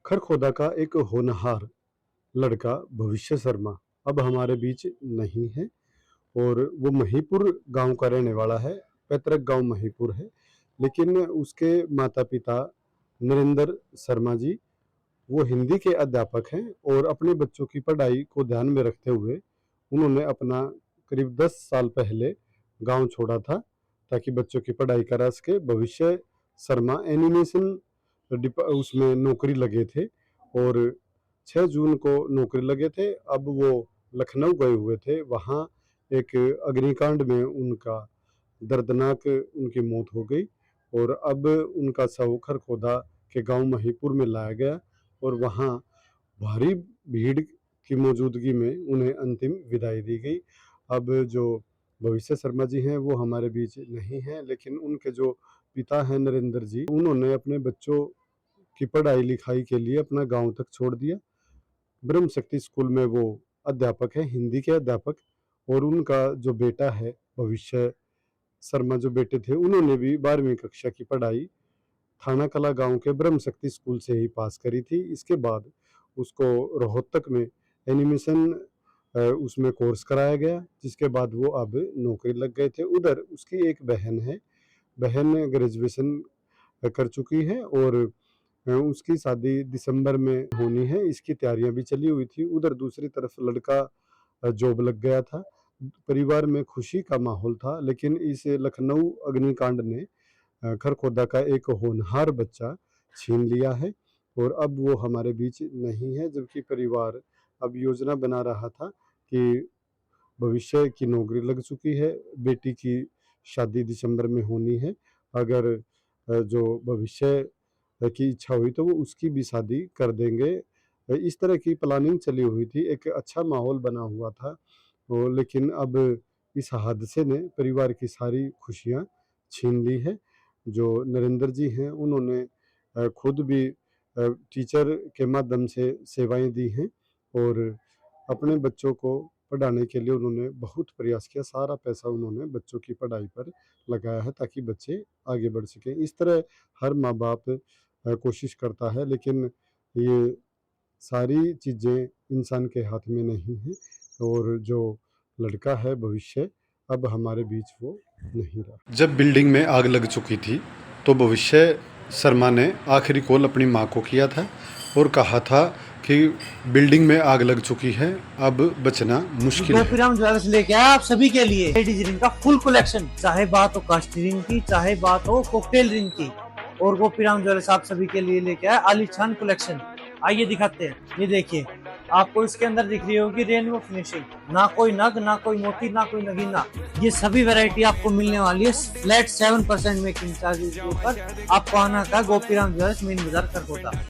खरखोदा का एक होनहार लड़का भविष्य शर्मा अब हमारे बीच नहीं है और वो महीपुर गांव का रहने वाला है। पैतृक गांव महीपुर है, लेकिन उसके माता पिता नरेंद्र शर्मा जी वो हिंदी के अध्यापक हैं और अपने बच्चों की पढ़ाई को ध्यान में रखते हुए उन्होंने अपना करीब 10 साल पहले गांव छोड़ा था ताकि बच्चों की पढ़ाई करा सके। भविष्य शर्मा एनिमेशन उसमें नौकरी लगे थे और 6 जून को नौकरी लगे थे। अब वो लखनऊ गए हुए थे, वहाँ एक अग्निकांड में उनका दर्दनाक उनकी मौत हो गई और अब उनका शव खरखोदा के गांव महीपुर में लाया गया और वहाँ भारी भीड़ की मौजूदगी में उन्हें अंतिम विदाई दी गई। अब जो भविष्य शर्मा जी हैं वो हमारे बीच नहीं हैं, लेकिन उनके जो पिता हैं नरेंद्र जी, उन्होंने अपने बच्चों की पढ़ाई लिखाई के लिए अपना गांव तक छोड़ दिया। ब्रह्म शक्ति स्कूल में वो अध्यापक है, हिंदी के अध्यापक। और उनका जो बेटा है भविष्य शर्मा, जो बेटे थे, उन्होंने भी 12वीं कक्षा की पढ़ाई थाना कला गांव के ब्रह्म शक्ति स्कूल से ही पास करी थी। इसके बाद उसको रोहतक में एनिमेशन उसमें कोर्स कराया गया, जिसके बाद वो अब नौकरी लग गए थे। उधर उसकी एक बहन है, बहन ग्रेजुएशन कर चुकी है और उसकी शादी दिसंबर में होनी है, इसकी तैयारियां भी चली हुई थी। उधर दूसरी तरफ लड़का जॉब लग गया था, परिवार में खुशी का माहौल था। लेकिन इस लखनऊ अग्निकांड ने खरखोदा का एक होनहार बच्चा छीन लिया है और अब वो हमारे बीच नहीं है, जबकि परिवार अब योजना बना रहा था कि भविष्य की नौकरी लग चुकी है, बेटी की शादी दिसंबर में होनी है। अगर जो भविष्य की इच्छा हुई तो वो उसकी भी शादी कर देंगे। इस तरह की प्लानिंग चली हुई थी, एक अच्छा माहौल बना हुआ था। लेकिन अब इस हादसे ने परिवार की सारी खुशियाँ छीन ली है। जो नरेंद्र जी हैं उन्होंने खुद भी टीचर के माध्यम से सेवाएं दी हैं और अपने बच्चों को पढ़ाने के लिए उन्होंने बहुत प्रयास किया। सारा पैसा उन्होंने बच्चों की पढ़ाई पर लगाया है ताकि बच्चे आगे बढ़ सकें। इस तरह हर माँ बाप कोशिश करता है, लेकिन ये सारी चीज़ें इंसान के हाथ में नहीं हैं और जो लड़का है भविष्य, अब हमारे बीच वो नहीं रहा। जब बिल्डिंग में आग लग चुकी थी तो भविष्य शर्मा ने आखिरी कॉल अपनी माँ को किया था और कहा था कि बिल्डिंग में आग लग चुकी है, अब बचना मुश्किल है। गोपीराम ज्वेलर्स लेके आया आप सभी के लिए लेडीज रिंग का फुल कलेक्शन, चाहे बात हो कास्ट रिंग की, चाहे बात हो कॉकटेल रिंग की। और गोपीराम ज्वेलर्स आप सभी के लिए लेके आया आलीशान कलेक्शन। आइए दिखाते हैं, ये देखिए आपको इसके अंदर दिख रही होगी रेनबो फिनिशिंग, ना कोई नग, ना कोई मोती, ना कोई नगीना। ये सभी वैरायटी आपको मिलने वाली है फ्लैट 7% मेकिंग चार्जेस के ऊपर। आपको आना था गोपीराम ज्वेलर्स, मेन बाजार खरगोदा।